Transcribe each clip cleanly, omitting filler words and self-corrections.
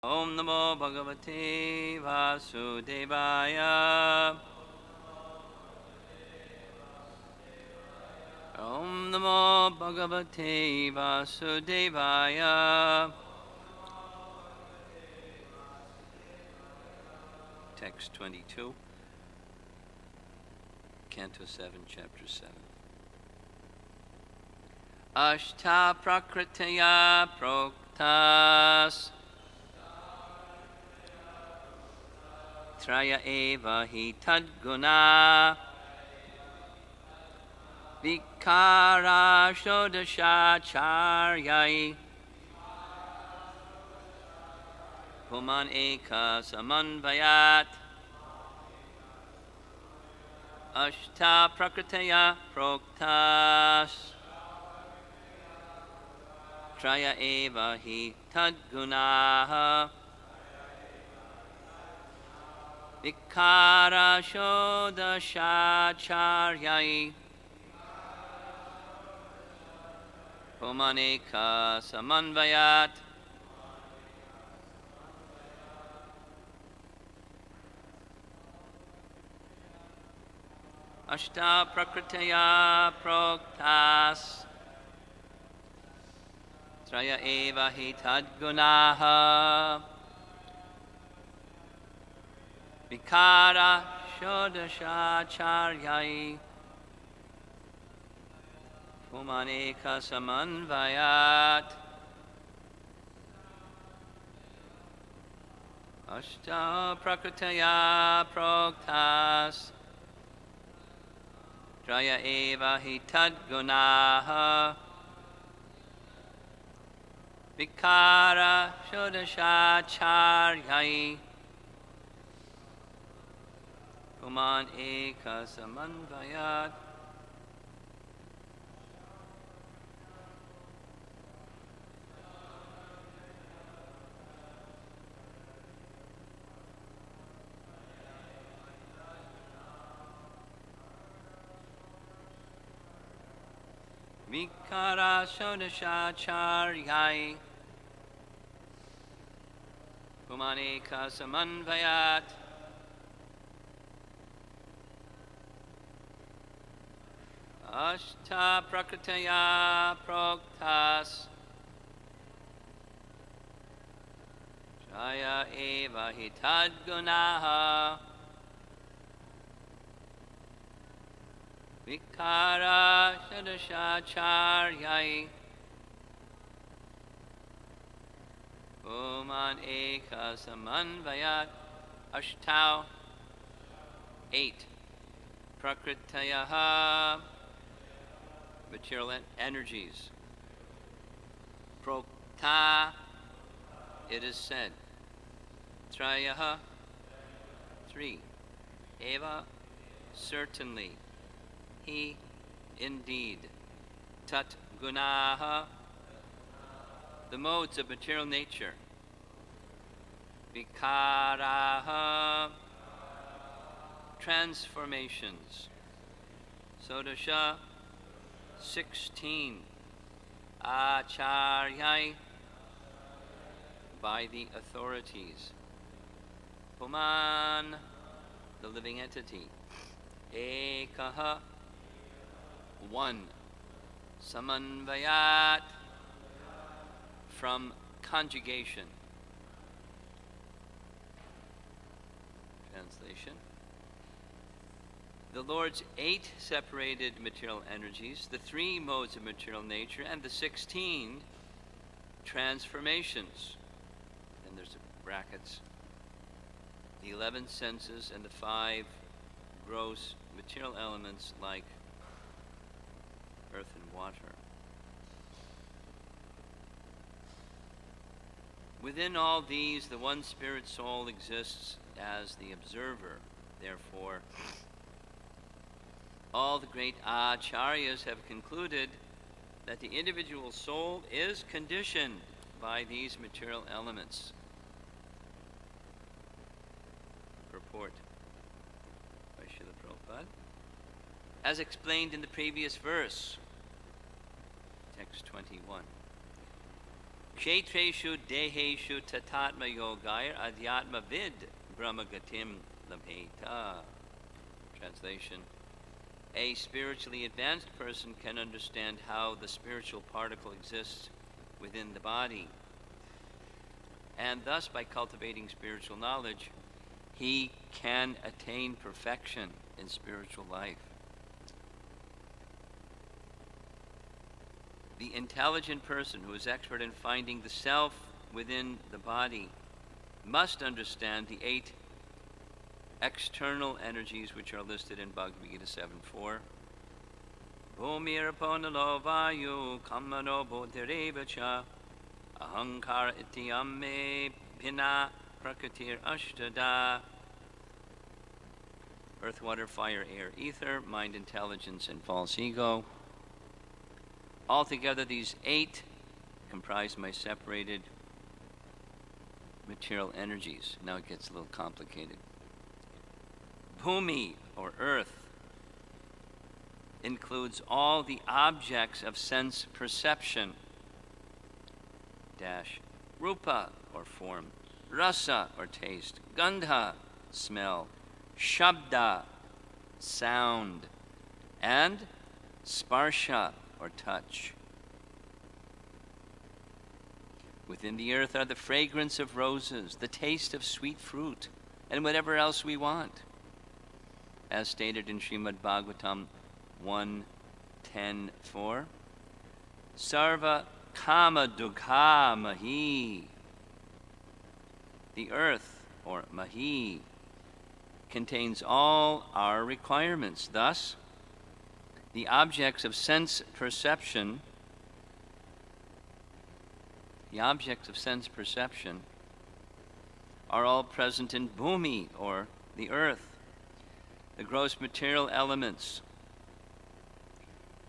Om Namo Bhagavate Vasudevaya. Om Namo Bhagavate Vasudevaya. Text 22, Canto 7, Chapter 7. Ashta Prakritaya Proktas Traya Eva Hi Tadguna Vikara Shodasha Charyai Puman Eka Samanvayat Ashta Prakritaya Proktas Traya Eva Hi Tadgunaha Vikara Shodasha Charyai Pumaneka Samanvayat Ashta Prakritaya Proktas Traya Eva Hi Tadgunaha Vikara Shodasha Charyai Pumaneka Samanvayat Ashta Prakritaya Proktas Traya Eva Hi Tadgunaha Vikara Shodasha Charyai Puman Eka Samanvayat. Vikara Shodasha Charyai Pumaneka Samanvayat Ashta Prakritaya Proktas Traya Eva Hi Tadgunaha Vikara Shodasha Charyai Puman Eka Samanvayat. Ashtau 8 Prakritayaha material energies. Prokta it is said. Trayaha 3 Eva certainly. He indeed. Tat gunaha the modes of material nature. Vikaraha transformations. Sodasha 16 Acharyai by the authorities. Puman the living entity. Ekaha 1 Samanvayat from conjugation. Translation. The Lord's 8 separated material energies, the 3 modes of material nature, and the 16 transformations. And there's brackets. The 11 senses and the 5 gross material elements like earth and water. Within all these, the one spirit soul exists as the observer. Therefore, all the great acharyas have concluded that the individual soul is conditioned by these material elements. Purport by Srila Prabhupada. As explained in the previous verse, text 21. Kshetreshu deheshu tatatma yogayar adhyatma vid brahmagatim labheta. Translation: a spiritually advanced person can understand how the spiritual particle exists within the body, and thus by cultivating spiritual knowledge, he can attain perfection in spiritual life. The intelligent person who is expert in finding the self within the body must understand the 8 external energies which are listed in Bhagavad Gita 7.4. Bhumiraponalo vayu kamano bodhirevacha ahankara itiyamme pina prakritir ashtada. Earth, water, fire, air, ether, mind, intelligence, and false ego. Altogether, these 8 comprise my separated material energies. Now it gets a little complicated. Bhumi, or earth, includes all the objects of sense perception. Dash. Rupa, or form. Rasa, or taste. Gandha, smell. Shabda, sound. And sparsha, or touch. Within the earth are the fragrance of roses, the taste of sweet fruit, and whatever else we want. As stated in Srimad Bhagavatam 1.10.4, Sarva kama dugha mahi. The earth, or mahi, contains all our requirements. Thus, the objects of sense perception, are all present in Bhumi, or the earth, the gross material elements,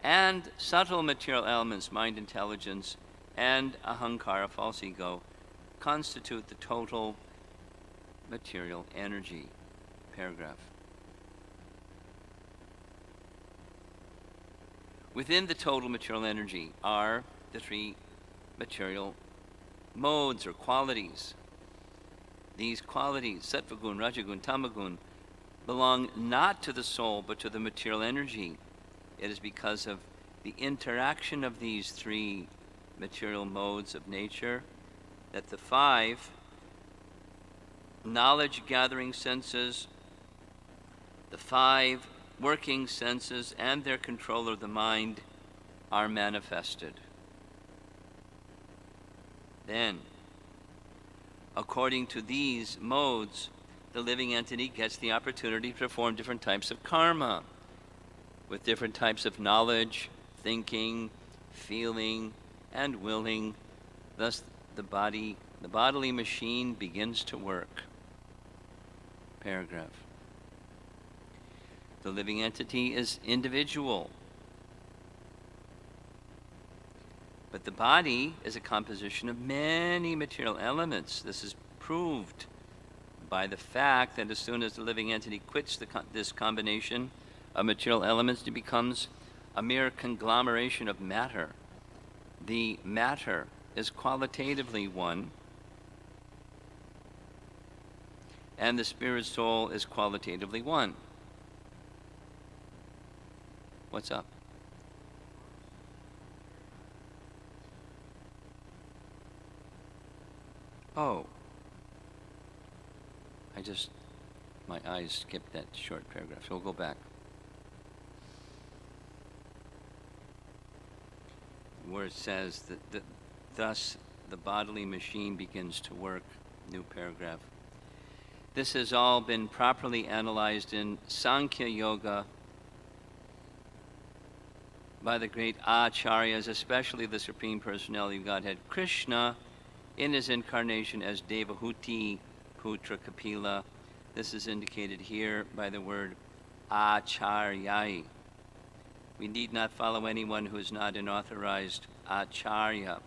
and subtle material elements, mind, intelligence, and ahankara, false ego, constitute the total material energy. Paragraph. Within the total material energy are the 3 material modes or qualities. These qualities, sattvagun, rajagun, tamagun, belong not to the soul but to the material energy. It is because of the interaction of these 3 material modes of nature that the 5 knowledge-gathering senses, the 5 working senses, and their control of the mind are manifested. Then, according to these modes, the living entity gets the opportunity to perform different types of karma with different types of knowledge, thinking, feeling, and willing. Thus, the bodily machine begins to work. Paragraph. The living entity is individual, but the body is a composition of many material elements. This is proved by the fact that as soon as the living entity quits this combination of material elements, it becomes a mere conglomeration of matter. The matter is qualitatively one, and the spirit soul is qualitatively one. What's up? Oh. My eyes skipped that short paragraph, so we'll go back. Where it says that thus the bodily machine begins to work, new paragraph. This has all been properly analyzed in Sankhya Yoga by the great acharyas, especially the Supreme Personality of Godhead, Krishna, in his incarnation as Devahuti Putra Kapila. This is indicated here by the word acharyai. We need not follow anyone who is not an authorized acharya.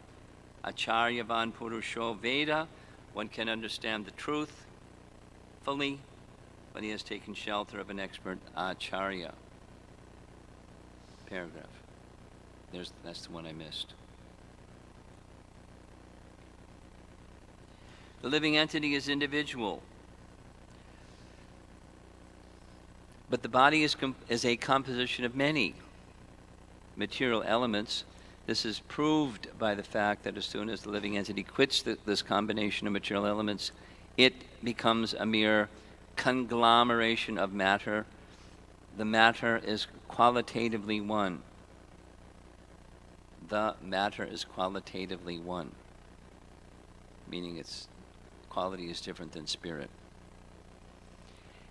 Acharyavan Purusho Veda, one can understand the truth fully, but he has taken shelter of an expert acharya. Paragraph. That's the one I missed. The living entity is individual, but the body is a composition of many material elements. This is proved by the fact that as soon as the living entity quits this combination of material elements, it becomes a mere conglomeration of matter. The matter is qualitatively one. The matter is qualitatively one, meaning its quality is different than spirit.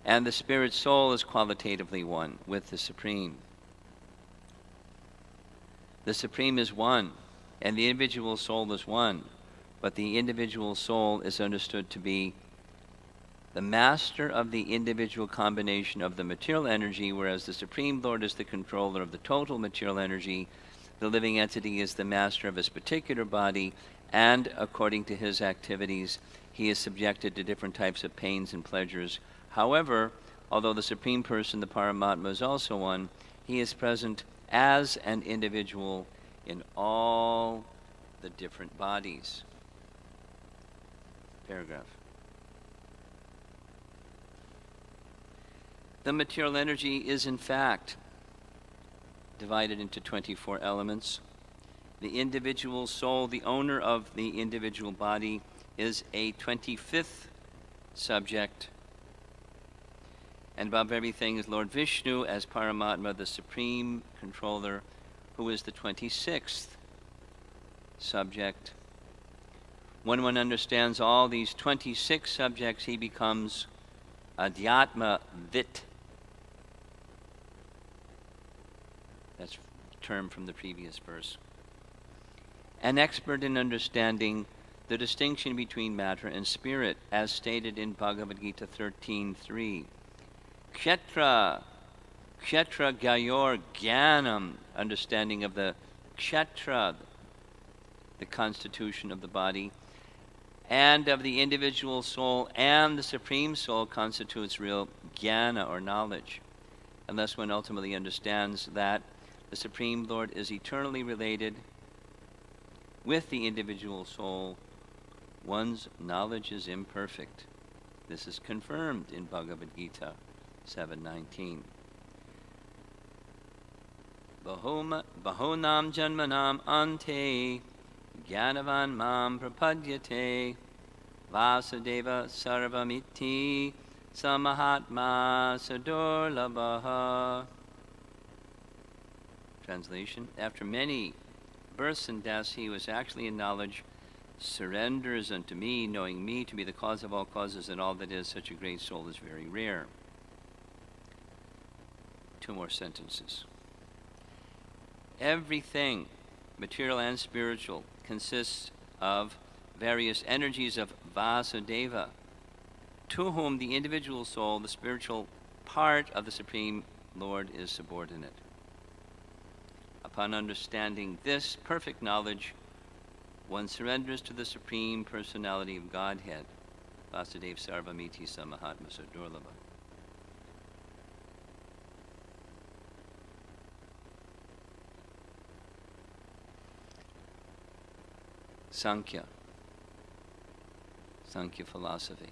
And the spirit soul is qualitatively one with the Supreme. The Supreme is one, and the individual soul is one, but the individual soul is understood to be the master of the individual combination of the material energy, whereas the Supreme Lord is the controller of the total material energy. The living entity is the master of his particular body, and according to his activities, he is subjected to different types of pains and pleasures. However, although the Supreme Person, the Paramatma, is also one, he is present as an individual in all the different bodies. Paragraph. The material energy is in fact divided into 24 elements. The individual soul, the owner of the individual body, is a 25th subject. And above everything is Lord Vishnu as Paramatma, the supreme controller, who is the 26th subject. When one understands all these 26 subjects, he becomes Adhyatma Vit. That's a term from the previous verse. An expert in understanding the distinction between matter and spirit, as stated in Bhagavad Gita 13:3. Kshetra Gayor Jnanam, understanding of the kshetra, the constitution of the body, and of the individual soul and the Supreme Soul constitutes real jnana, or knowledge. Unless one ultimately understands that the Supreme Lord is eternally related with the individual soul, one's knowledge is imperfect. This is confirmed in Bhagavad Gita 7:19. Bahonam janmanam ante Jnanavan mam prapadyate Vasudeva sarvamiti samahatma sadurlabha. Translation: after many births and deaths, he was actually in knowledge, surrenders unto me, knowing me to be the cause of all causes and all that is. Such a great soul is very rare. 2 more sentences. Everything, material and spiritual, consists of various energies of Vasudeva, to whom the individual soul, the spiritual part of the Supreme Lord, is subordinate. Upon understanding this perfect knowledge, one surrenders to the Supreme Personality of Godhead, Vasudeva Sarvamiti Samahatma Sadurlabha. Sankhya philosophy.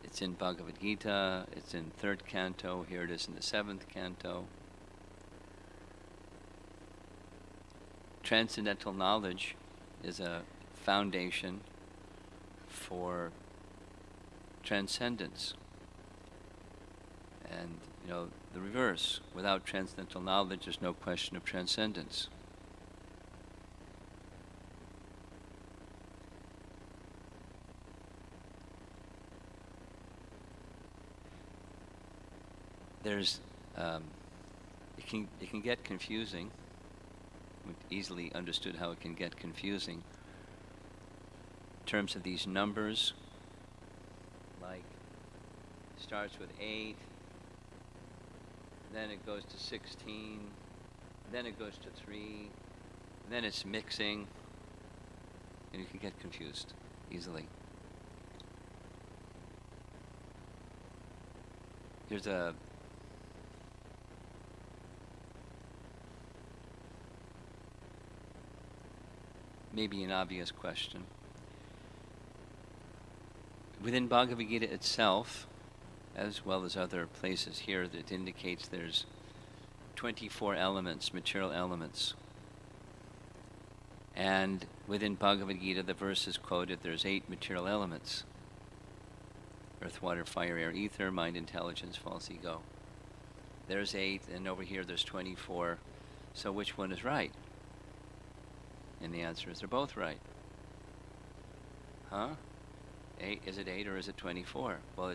It's in Bhagavad Gita, it's in 3rd canto, here it is in the 7th canto. Transcendental knowledge is a foundation for transcendence. And, the reverse, without transcendental knowledge, there's no question of transcendence. There's, it can get confusing. We've easily understood how it can get confusing in terms of these numbers, like starts with 8, then it goes to 16, then it goes to 3, then it's mixing, and you can get confused easily. There's a maybe an obvious question. Within Bhagavad Gita itself, as well as other places here, that indicates there's 24 elements, material elements. And within Bhagavad Gita, the verse is quoted, there's 8 material elements. Earth, water, fire, air, ether, mind, intelligence, false ego. There's 8, and over here there's 24. So which one is right? And the answer is they're both right. Huh? 8, is it 8 or is it 24? Well,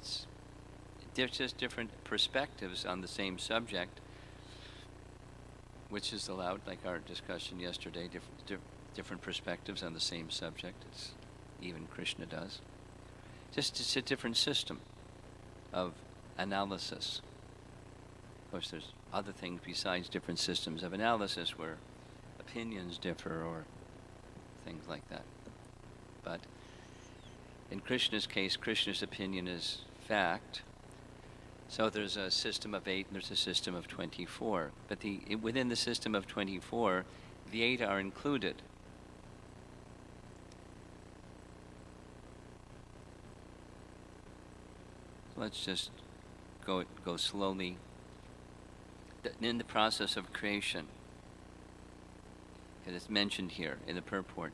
there's just different perspectives on the same subject, which is allowed, like our discussion yesterday, different perspectives on the same subject, as even Krishna does. Just it's a different system of analysis. Of course, there's other things besides different systems of analysis where opinions differ or things like that. But in Krishna's case, Krishna's opinion is fact. So there's a system of 8 and there's a system of 24. But within the system of 24, the 8 are included. Let's just go slowly. In the process of creation, because it's mentioned here in the purport,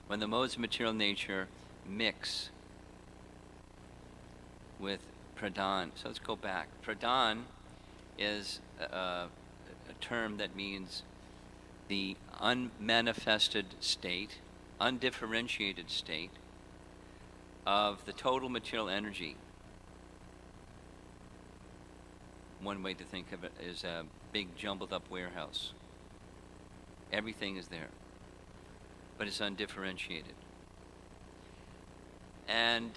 when the modes of material nature mix with pradhan. So let's go back. Pradhan is a term that means the unmanifested state, undifferentiated state of the total material energy. One way to think of it is a big jumbled up warehouse. Everything is there, but it's undifferentiated. And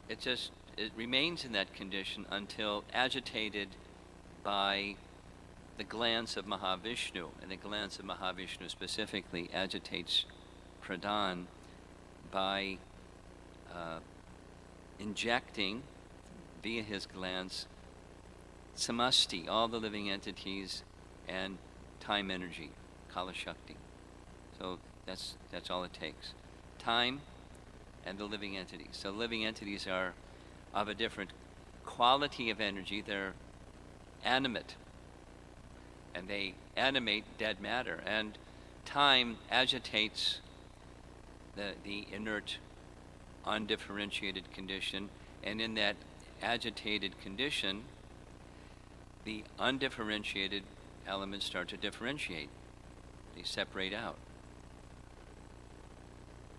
it remains in that condition until agitated by the glance of Mahavishnu, and the glance of Mahavishnu specifically agitates pradhan by injecting via his glance samasti, all the living entities, and time energy, kala shakti. So that's all it takes. Time and the living entities. So living entities are of a different quality of energy. They're animate, and they animate dead matter. And time agitates the inert, undifferentiated condition, and in that agitated condition, the undifferentiated elements start to differentiate. They separate out.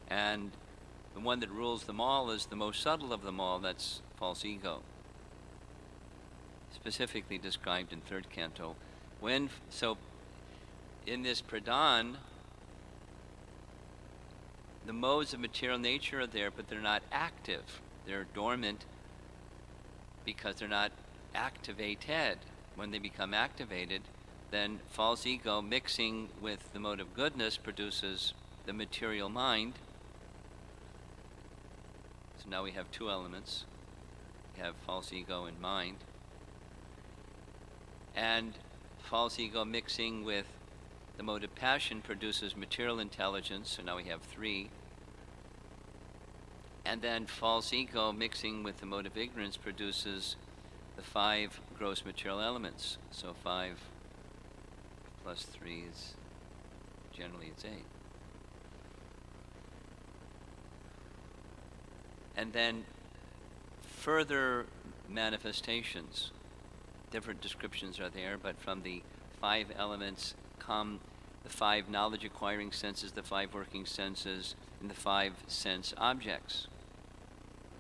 And the one that rules them all is the most subtle of them all, that's false ego. Specifically described in 3rd canto. So in this pradhan, the modes of material nature are there, but they're not active. They're dormant because they're not activated. When they become activated, then false ego mixing with the mode of goodness produces the material mind. So now we have 2 elements. We have false ego and mind. And false ego mixing with the mode of passion produces material intelligence, so now we have 3. And then false ego mixing with the mode of ignorance produces the 5 gross material elements. So 5 plus 3 is, generally it's 8. And then further manifestations, different descriptions are there, but from the 5 elements come the 5 knowledge acquiring senses, the 5 working senses, and the 5 sense objects.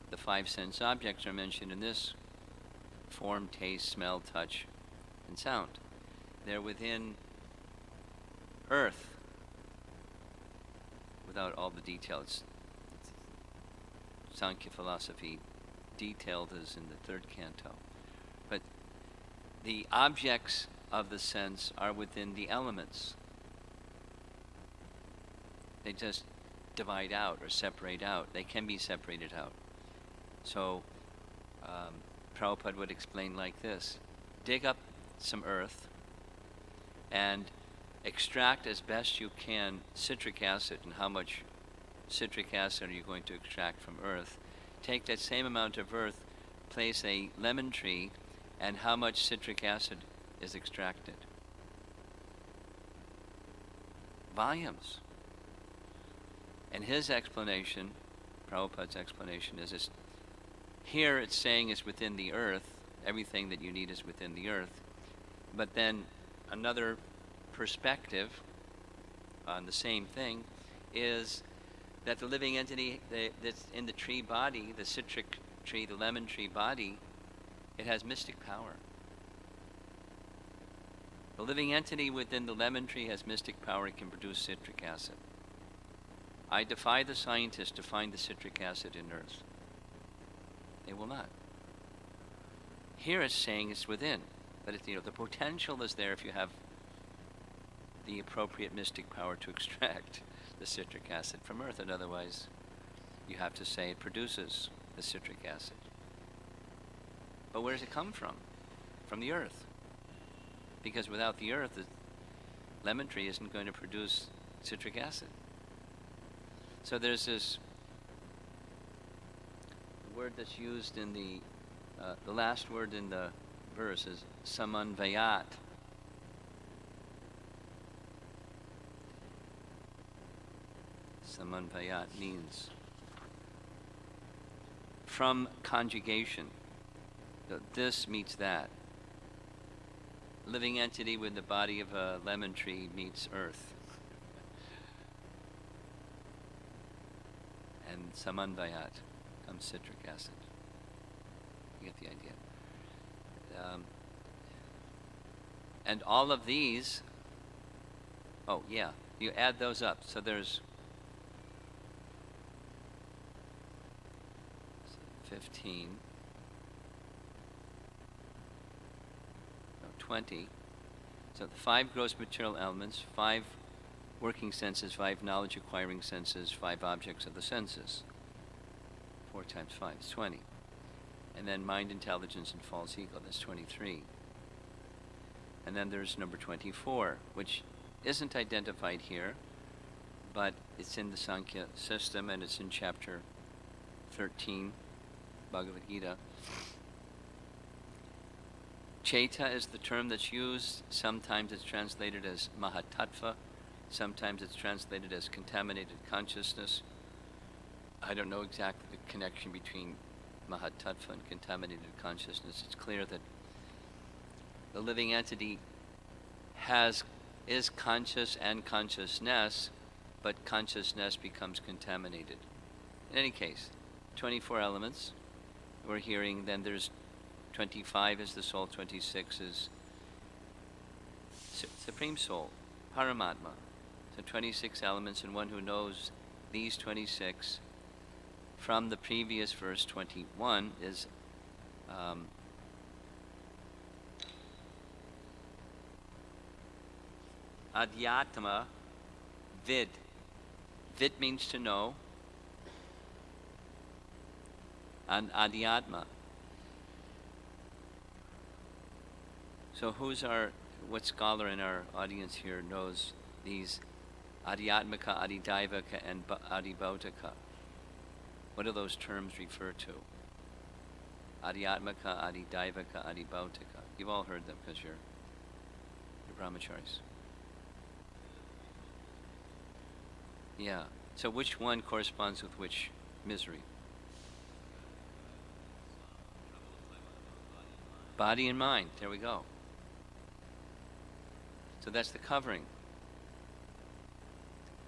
The 5 sense objects are mentioned in this: form, taste, smell, touch, and sound. They're within earth, without all the details. Sankhya philosophy detailed is in the 3rd canto. But the objects of the sense are within the elements. They just divide out or separate out. They can be separated out. So Prabhupada would explain like this: dig up some earth and extract as best you can citric acid. And how much citric acid are you going to extract from earth? Take that same amount of earth, place a lemon tree, and how much citric acid is extracted? Volumes. And his explanation, Prabhupada's explanation, is here it's saying it's within the earth, everything that you need is within the earth. But then another perspective on the same thing is that the living entity that's in the tree body, the citric tree, the lemon tree body, it has mystic power. The living entity within the lemon tree has mystic power. It can produce citric acid. I defy the scientists to find the citric acid in earth. They will not. Here it's saying it's within, but it's, the potential is there if you have the appropriate mystic power to extract the citric acid from earth, and otherwise you have to say it produces the citric acid. But where does it come from? From the earth. Because without the earth, the lemon tree isn't going to produce citric acid. So there's this word that's used in the last word in the verse is samanvayat. Samanvayat means from conjugation. This meets that. Living entity with the body of a lemon tree meets earth. And samanvayat comes citric acid. You get the idea. And all of these, oh yeah, you add those up. So there's 15, 20. So the 5 gross material elements, 5 working senses, 5 knowledge acquiring senses, 5 objects of the senses. 4 times 5 is 20. And then mind, intelligence, and false ego, that's 23. And then there's number 24, which isn't identified here, but it's in the Sankhya system, and it's in chapter 13, Bhagavad Gita. Chaita is the term that's used. Sometimes it's translated as mahatattva. Sometimes it's translated as contaminated consciousness. I don't know exactly the connection between mahatattva and contaminated consciousness. It's clear that the living entity is conscious and consciousness, but consciousness becomes contaminated. In any case, 24 elements we're hearing. Then there's 25 is the soul, 26 is Supreme Soul, Paramatma. So 26 elements, and one who knows these 26 from the previous verse 21 is Adhyatma Vid. Vid means to know, and Adhyatma. So what scholar in our audience here knows these Adhyatmika, Adidaivaka, and Adibhautaka? What do those terms refer to? Adhyatmika, Adidaivaka, Adibhautaka. You've all heard them because you're brahmacharis. Yeah. So which one corresponds with which misery? Body and mind. There we go. So that's the covering.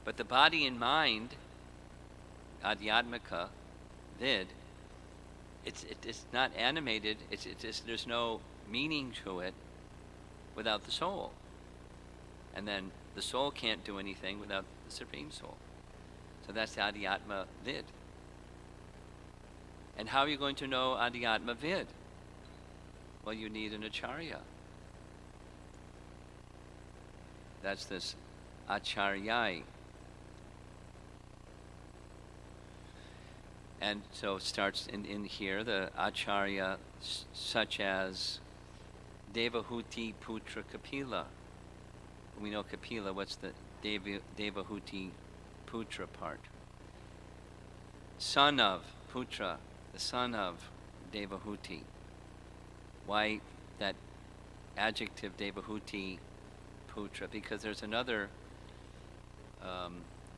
But the body and mind, Adhyatmika, Vid, it's not animated. There's no meaning to it without the soul. And then the soul can't do anything without the Supreme Soul. So that's the Adhyatma Vid. And how are you going to know Adhyatma Vid? Well, you need an acharya. That's this acharyai. And so it starts in here, the acharya such as Devahuti Putra Kapila, We know Kapila, what's the Devahuti Putra part? Son of Putra, the son of Devahuti. Why that adjective Devahuti Putra? Because there's another,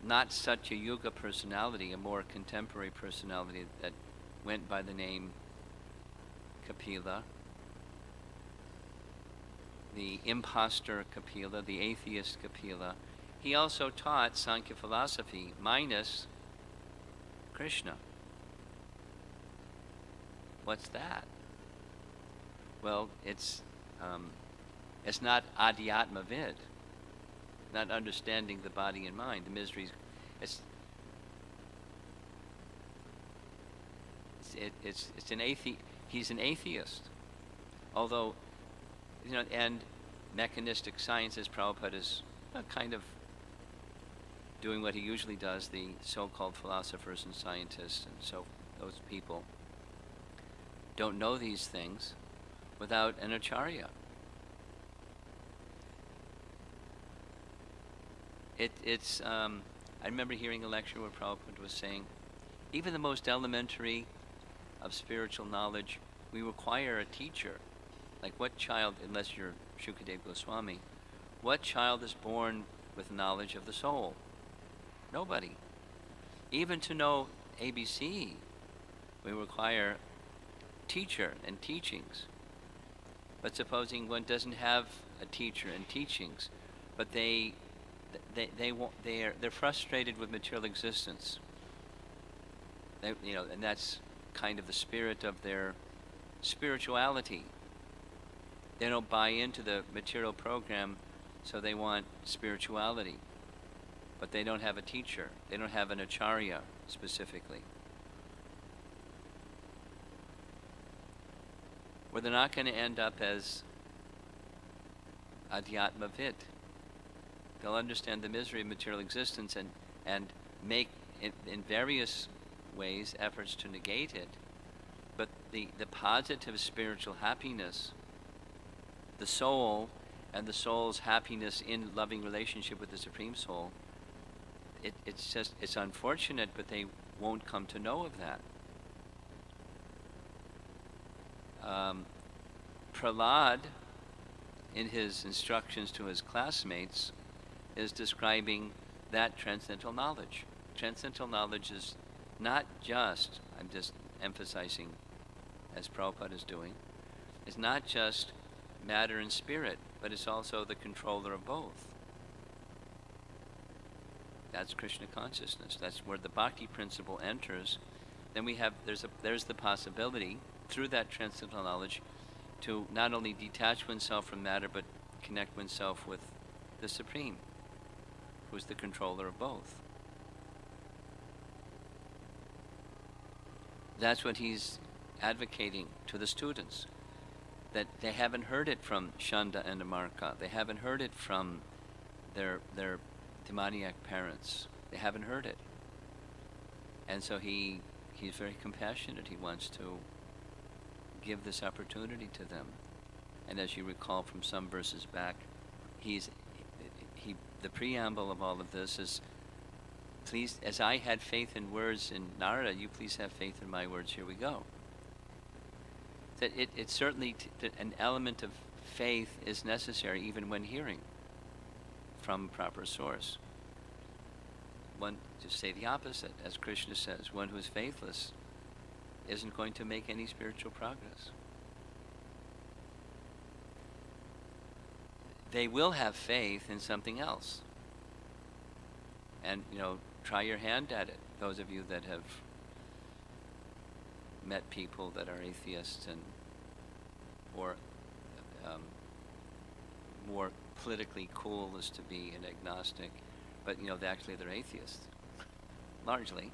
not such a Yuga personality, a more contemporary personality that went by the name Kapila. The impostor Kapila, the atheist Kapila. He also taught Sankhya philosophy minus Krishna. What's that? Well, it's not adhyatma vid, not understanding the body and mind, the miseries. It's an he's an atheist, although, you know, and mechanistic sciences, Prabhupada is kind of doing what he usually does, the so-called philosophers and scientists, and so those people don't know these things without an acharya. I remember hearing a lecture where Prabhupada was saying, even the most elementary of spiritual knowledge, we require a teacher. Like what child, unless you're Shukadev Goswami, what child is born with knowledge of the soul? Nobody. Even to know ABC, we require teacher and teachings. But supposing one doesn't have a teacher and teachings, but they're frustrated with material existence. And that's kind of the spirit of their spirituality. They don't buy into the material program, so they want spirituality. But they don't have a teacher. They don't have an acharya specifically. Where they're not going to end up as adhyatma vid. They'll understand the misery of material existence and make, in various ways, efforts to negate it. But the positive spiritual happiness, the soul, and the soul's happiness in loving relationship with the Supreme Soul, it's unfortunate, but they won't come to know of that. Prahlad, in his instructions to his classmates, is describing that transcendental knowledge. Transcendental knowledge is not just, I'm just emphasizing, as Prabhupada is doing, it's not just matter and spirit, but it's also the controller of both. That's Krishna consciousness. That's where the bhakti principle enters. Then we have, there's the possibility, through that transcendental knowledge, to not only detach oneself from matter, but connect oneself with the Supreme, who's the controller of both. That's what he's advocating to the students, that they haven't heard it from Shanda and Amarka. They haven't heard it from their demoniac parents. They haven't heard it. And so he's very compassionate. He wants to give this opportunity to them. And as you recall from some verses back, the preamble of all of this is, please, as I had faith in words in Narada, you please have faith in my words. Here we go. That it's certainly an element of faith is necessary even when hearing from proper source. One, just say the opposite, as Krishna says, one who is faithless isn't going to make any spiritual progress. They will have faith in something else. And, try your hand at it. Those of you that have met people that are atheists or more politically cool as to be an agnostic, but actually they're atheists, largely.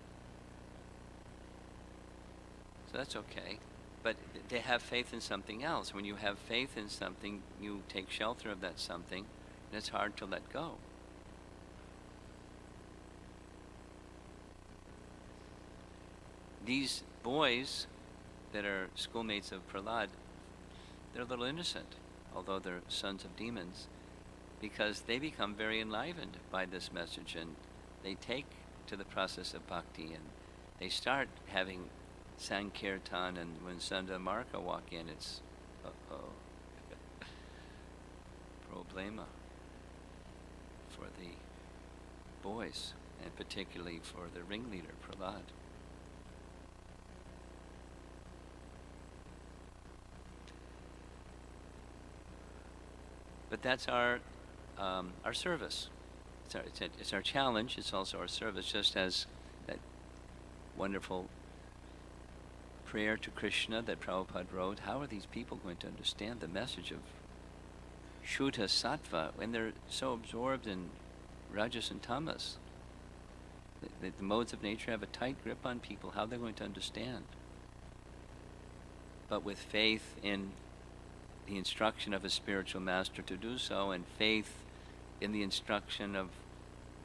So that's okay. But they have faith in something else. When you have faith in something, you take shelter of that something, and it's hard to let go. These boys that are schoolmates of Prahlad, they're a little innocent, although they're sons of demons. because they become very enlivened by this message, and they take to the process of bhakti, and they start having sankirtan, and when Sanda Marka walk in, it's uh-oh, problema for the boys, and particularly for the ringleader, Prahlad. But that's our service. It's our challenge. It's also our service. Just as that wonderful prayer to Krishna that Prabhupada wrote. How are these people going to understand the message of Shuddha Sattva when they're so absorbed in Rajas and Tamas? The modes of nature have a tight grip on people. How are they going to understand? But with faith in the instruction of a spiritual master to do so, and faith in the instruction of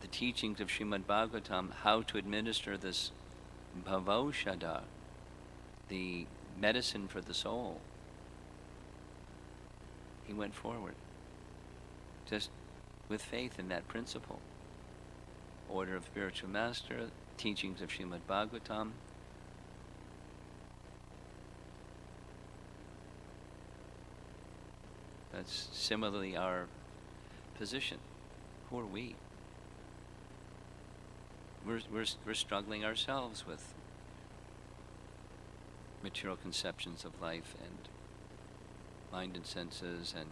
the teachings of Srimad Bhagavatam, how to administer this bhavaushadha, the medicine for the soul, he went forward, just with faith in that principle. Order of spiritual master, teachings of Srimad Bhagavatam. That's similarly our position. Who are we? We're struggling ourselves with material conceptions of life and mind and senses and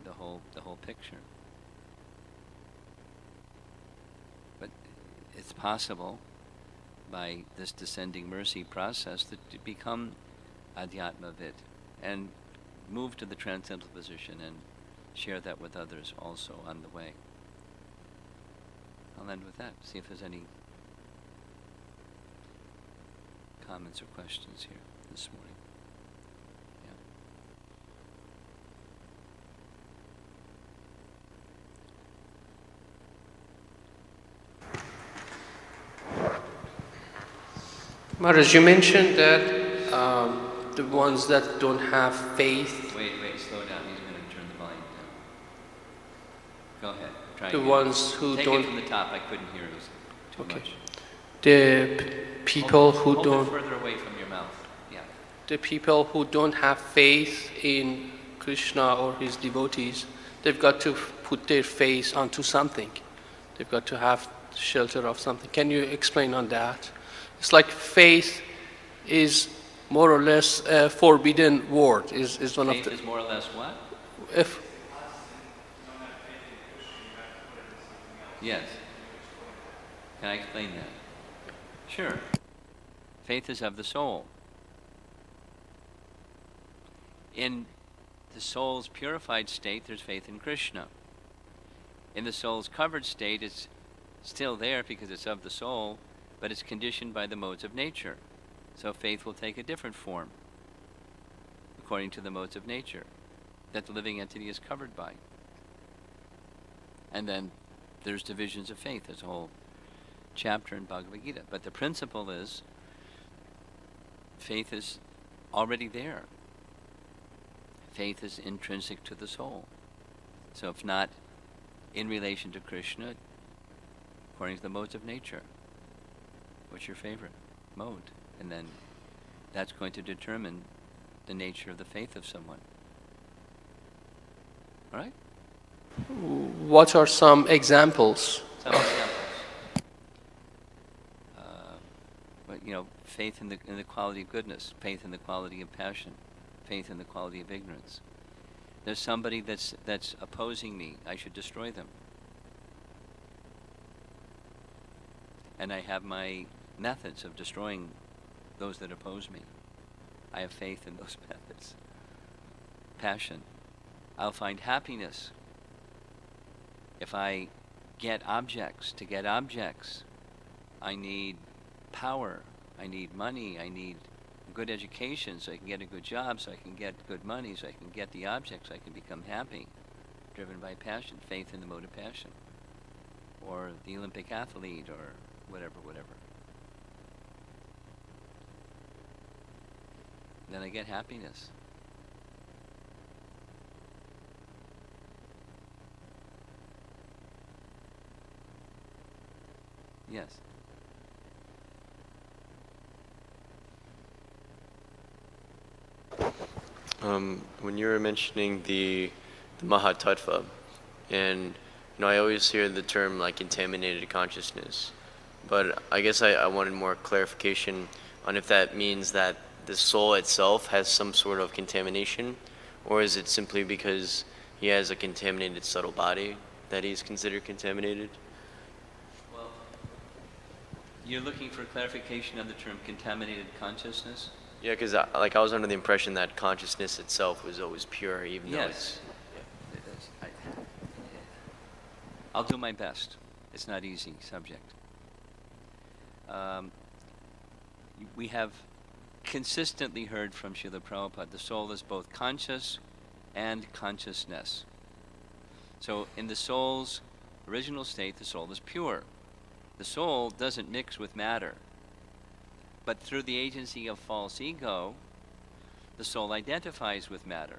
the whole picture. But it's possible by this descending mercy process to become adhyatmavid and move to the transcendental position and share that with others also on the way. I'll end with that. See if there's any comments or questions here this morning. Maharaj, you mentioned that the ones that don't have faith... Wait, slow down. He's going to turn the volume down. Go ahead. Try the again. ones who Take don't... it from the top. I couldn't hear. It was too much. The people who hold don't... it further away from your mouth. Yeah. The people who don't have faith in Krishna or his devotees, they've got to put their faith onto something. They've got to have shelter of something. Can you explain on that? It's like faith is more or less a forbidden word. Is one faith of the... is more or less what? If... Yes. Can I explain that? Sure. Faith is of the soul. In the soul's purified state, there's faith in Krishna. In the soul's covered state, it's still there because it's of the soul, but it's conditioned by the modes of nature. So faith will take a different form according to the modes of nature that the living entity is covered by. And then there's divisions of faith. There's a whole chapter in Bhagavad Gita. But the principle is faith is already there. Faith is intrinsic to the soul. So if not in relation to Krishna, according to the modes of nature, what's your favorite mode? And then that's going to determine the nature of the faith of someone. All right? What are some examples? Some examples. Faith in the quality of goodness, faith in the quality of passion, faith in the quality of ignorance. There's somebody that's opposing me. I should destroy them. And I have my methods of destroying those that oppose me. I have faith in those methods. Passion. I'll find happiness if I get objects. To get objects, I need power, I need money, I need a good education so I can get a good job, so I can get good money, so I can get the objects, so I can become happy, driven by passion, faith in the mode of passion, or the Olympic athlete, or whatever. Then I get happiness. Yes. When you were mentioning the Mahatattva, and I always hear the term like contaminated consciousness, but I guess I wanted more clarification on if that means that the soul itself has some sort of contamination, or is it simply because he has a contaminated subtle body that he's considered contaminated? Well, you're looking for clarification on the term contaminated consciousness? Yeah, because I was under the impression that consciousness itself was always pure, even though it's... It is. I'll do my best. It's not easy subject. We have consistently heard from Srila Prabhupada, the soul is both conscious and consciousness. So in the soul's original state, the soul is pure. The soul doesn't mix with matter. But through the agency of false ego, the soul identifies with matter.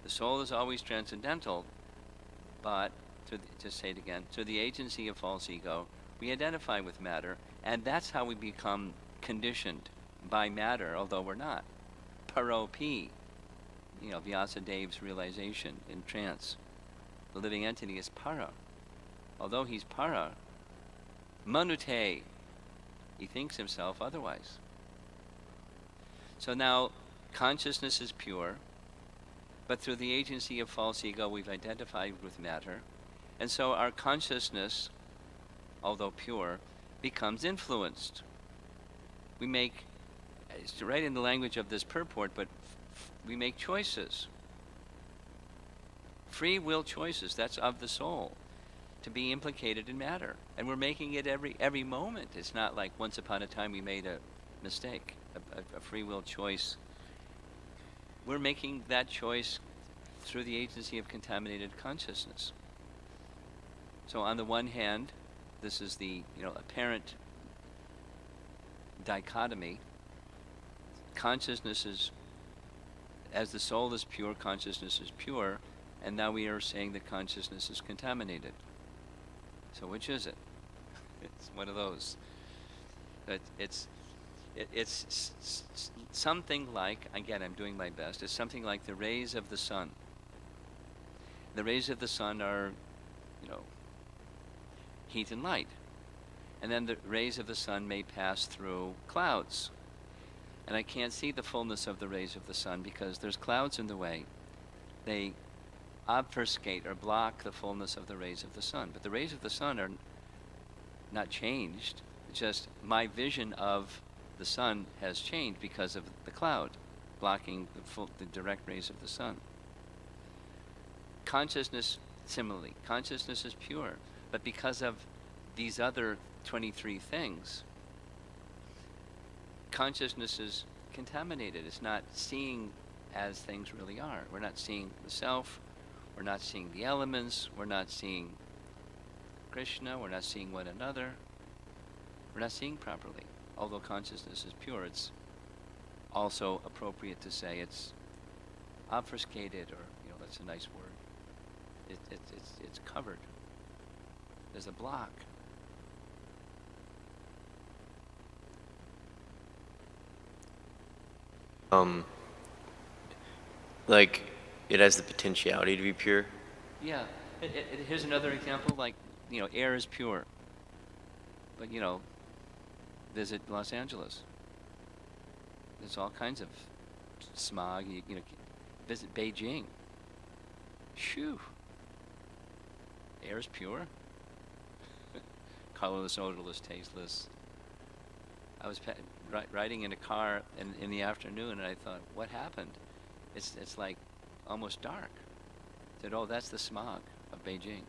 The soul is always transcendental, but, just say it again, through the agency of false ego, we identify with matter, and that's how we become conditioned by matter, although we're not. Paropi, Vyasadev's realization in trance. The living entity is para. Although he's para, manute, he thinks himself otherwise. So now, consciousness is pure, but through the agency of false ego, we've identified with matter, and so our consciousness, although pure, becomes influenced. We make, it's right in the language of this purport, but we make choices. Free will choices, that's of the soul, to be implicated in matter. And we're making it every moment. It's not like once upon a time we made a mistake, a free will choice. We're making that choice through the agency of contaminated consciousness. So on the one hand, this is the apparent dichotomy. Consciousness is, as the soul is pure, consciousness is pure, and now we are saying that consciousness is contaminated. So which is it? It's one of those. It's something like, again, I'm doing my best, it's something like the rays of the sun. The rays of the sun are, heat and light. And then the rays of the sun may pass through clouds. And I can't see the fullness of the rays of the sun because there's clouds in the way. They obfuscate or block the fullness of the rays of the sun. But the rays of the sun are not changed. It's just my vision of the sun has changed because of the cloud blocking the direct rays of the sun. Consciousness, similarly, consciousness is pure, but because of these other 23 things, consciousness is contaminated. It's not seeing as things really are. We're not seeing the self, we're not seeing the elements, we're not seeing Krishna, we're not seeing one another, we're not seeing properly. Although consciousness is pure, it's also appropriate to say it's obfuscated, or that's a nice word. It's covered. There's a block. Like it has the potentiality to be pure. Yeah. Here's another example. Like air is pure, but visit Los Angeles. There's all kinds of smog. Visit Beijing. Shoo. Air is pure. Colorless, odorless, tasteless. I was riding in a car in the afternoon, and I thought, what happened? It's like almost dark. I said, oh, that's the smog of Beijing.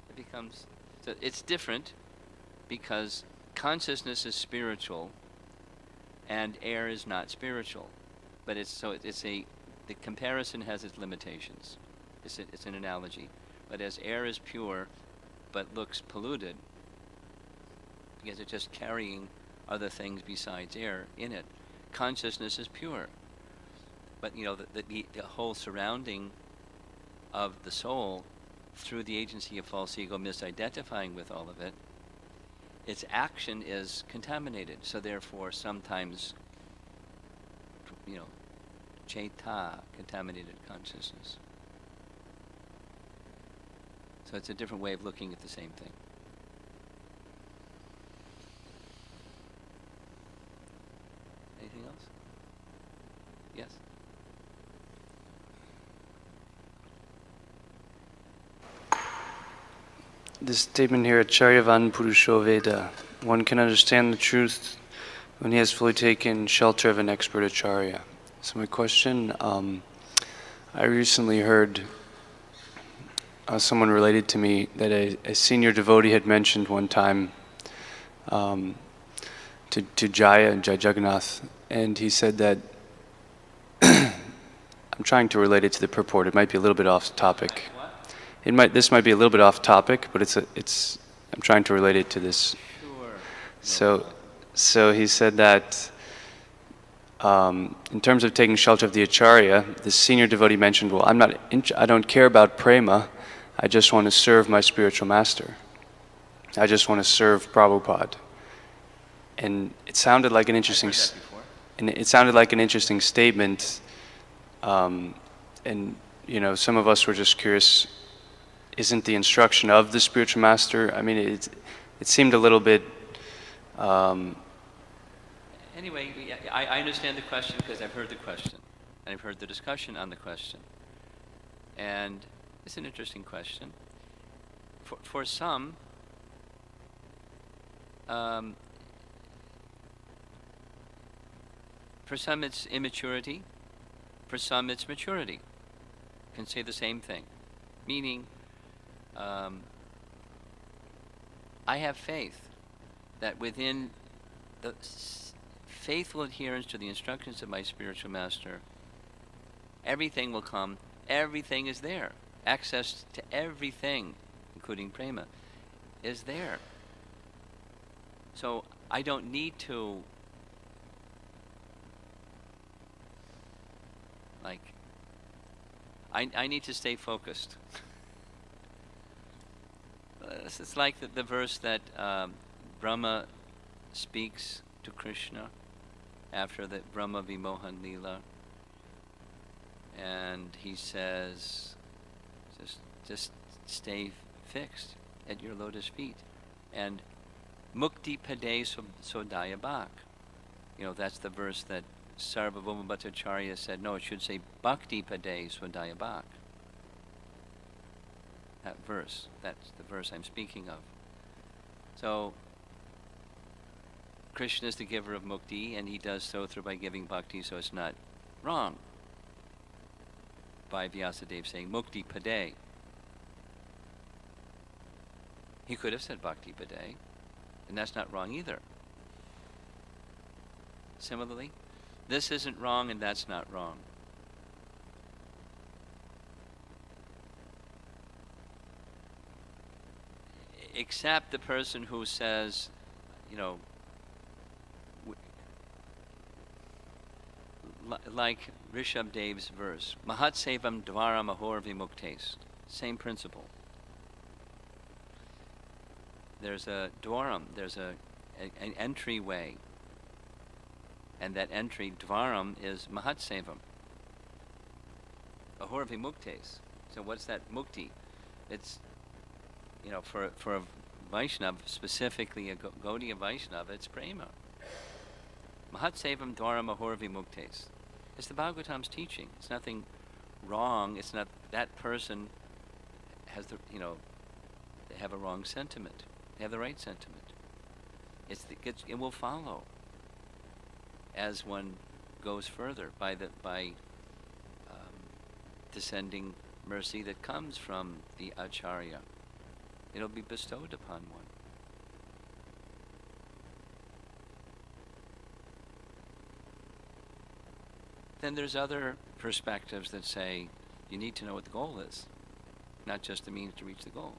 It becomes, so it's different because consciousness is spiritual and air is not spiritual. But the comparison has its limitations. It's an analogy. But as air is pure but looks polluted, because it's just carrying other things besides air in it, consciousness is pure. But the whole surrounding of the soul through the agency of false ego misidentifying with all of it, its action is contaminated. So therefore, sometimes, chaita, contaminated consciousness. So it's a different way of looking at the same thing. Anything else? Yes? This statement here, Acharyavan Purusho Veda, one can understand the truth when he has fully taken shelter of an expert acharya. So my question, I recently heard someone related to me that a senior devotee had mentioned one time to Jai Jagannath, and he said that, I'm trying to relate it to the purport, it might be a little bit off topic. This might be a little bit off topic, but I'm trying to relate it to this. Sure. So he said that in terms of taking shelter of the acharya, the senior devotee mentioned, well, I don't care about prema, I just want to serve my spiritual master. I just want to serve Prabhupada. And it sounded like an interesting statement. And some of us were just curious, isn't the instruction of the spiritual master? I mean, it seemed a little bit. Anyway, I understand the question because I've heard the question, and I've heard the discussion on the question. And it's an interesting question. For some, it's immaturity. For some, it's maturity. Can say the same thing. Meaning, I have faith that within the faithful adherence to the instructions of my spiritual master, everything will come, everything is there. Access to everything, including prema, is there. So I don't need to, I need to stay focused. It's like the verse that Brahma speaks to Krishna after the Brahma Vimohan Leela, and he says, just stay fixed at your lotus feet, and Mukti Pade Sodaya Bhak. That's the verse that Sarvabhauma Bhattacharya said, no, it should say Bhakti Pade Sodaya Bhak. That verse, that's the verse I'm speaking of. So, Krishna is the giver of mukti, and he does so by giving bhakti, so it's not wrong by Vyasadeva saying mukti pade. He could have said bhakti pade, and that's not wrong either. Similarly, this isn't wrong and that's not wrong. Except the person who says, like Rishabh Dev's verse, Mahat Sevam Dvaram Ahor Vimuktes. Same principle. There's a dwaram, there's an entryway. And that entry, dvaram, is Mahat Sevam. Ahor Vimuktes. So what's that mukti? It's, for a Vaishnava, specifically a Gaudiya Vaishnava, it's prema. Mahat Sevam Dwaram Ahor Vimuktes. It's the Bhagavatam's teaching. It's nothing wrong. It's not that person has they have a wrong sentiment. They have the right sentiment. It will follow as one goes further by descending mercy that comes from the Acharya. It'll be bestowed upon one. Then there's other perspectives that say you need to know what the goal is, not just the means to reach the goal.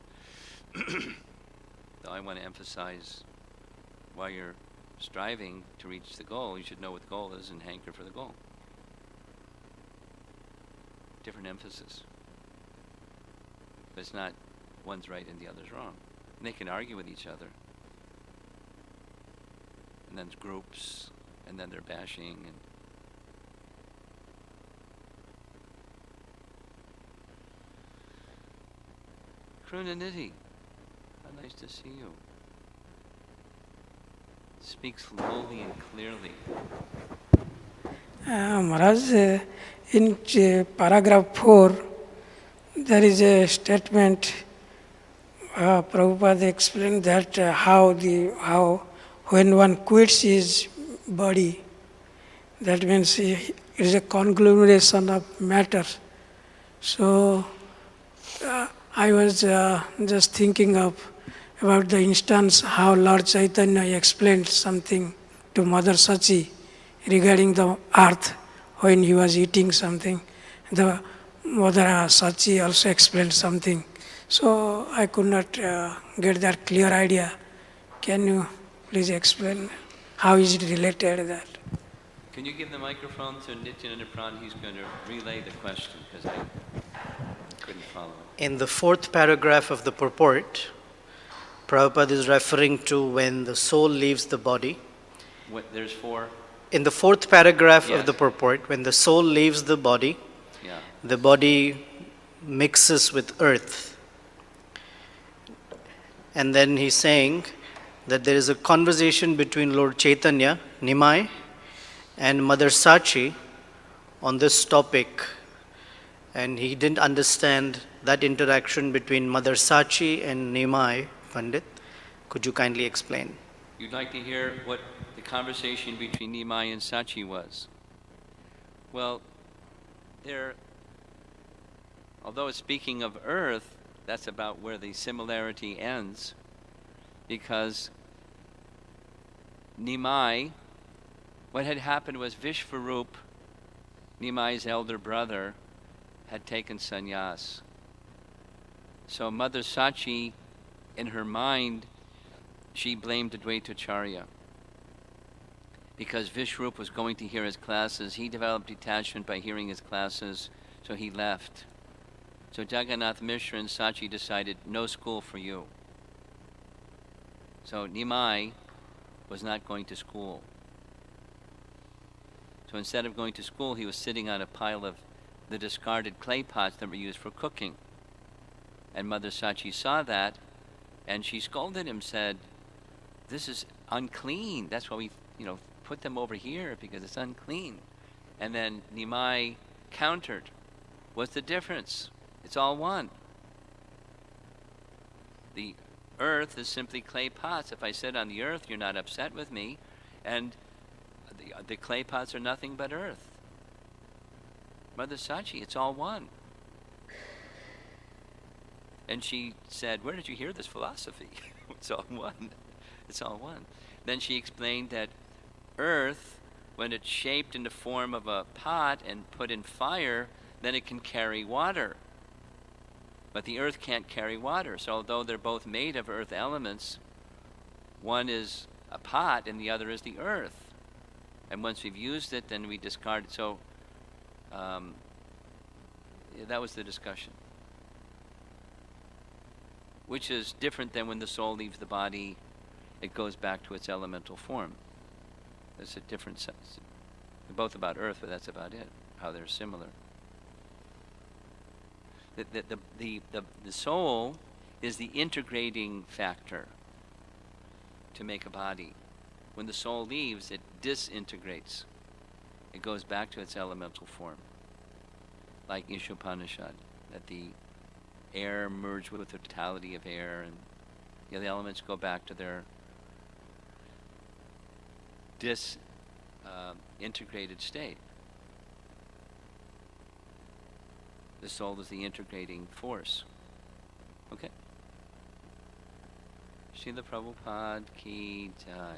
Though I want to emphasize, while you're striving to reach the goal, you should know what the goal is and hanker for the goal. Different emphasis. But it's not one's right and the other's wrong. And they can argue with each other. And then there's groups, and then they're bashing. And Krunanidhi, how nice to see you. Speak slowly and clearly. Maharaj, in paragraph 4, there is a statement. Prabhupada explained that how when one quits his body, that means it is a conglomeration of matter. So I was just thinking about the instance how Lord Chaitanya explained something to Mother Sachi regarding the earth when he was eating something. The Mother Sachi also explained something. So I could not get that clear idea. Can you please explain how is it related that? Can you give the microphone to Nityananda Pran? He's going to relay the question because I couldn't follow it. In the 4th paragraph of the purport, Prabhupada is referring to when the soul leaves the body. What, there's 4? In the 4th paragraph Yes. of the purport, when the soul leaves the body, Yeah. the body mixes with earth. And then he's saying that there is a conversation between Lord Chaitanya, Nimai, and Mother Sachi on this topic. And he didn't understand that interaction between Mother Sachi and Nimai Pandit. Could you kindly explain? You'd like to hear what the conversation between Nimai and Sachi was? Well, although it's speaking of earth, that's about where the similarity ends, because Nimai, what had happened was Vishvarup, Nimai's elder brother, had taken sannyas. So Mother Sachi, in her mind, she blamed Advaitacharya. Because Vishvarup was going to hear his classes, he developed detachment by hearing his classes, so he left. So Jagannath Mishra and Sachi decided, no school for you. So Nimai was not going to school. So instead of going to school, he was sitting on a pile of the discarded clay pots that were used for cooking. And Mother Sachi saw that, and she scolded him, said, this is unclean. That's why we, put them over here, because it's unclean. And then Nimai countered, what's the difference? It's all one. The earth is simply clay pots. If I sit on the earth, you're not upset with me. And the clay pots are nothing but earth. Mother Sachi, it's all one. And she said, where did you hear this philosophy? It's all one. It's all one. Then she explained that earth, when it's shaped in the form of a pot and put in fire, then it can carry water. But the earth can't carry water. So although they're both made of earth elements, one is a pot and the other is the earth. And once we've used it, then we discard it. So that was the discussion. Which is different than when the soul leaves the body, it goes back to its elemental form. There's a different sense. They're both about earth, but that's about it, how they're similar. The soul is the integrating factor to make a body. When the soul leaves, it disintegrates. It goes back to its elemental form. Like Ishopanishad, that the air merged with the totality of air, and the other elements go back to their disintegrated state. The soul is the integrating force. Okay? Srila Prabhupada ki jai.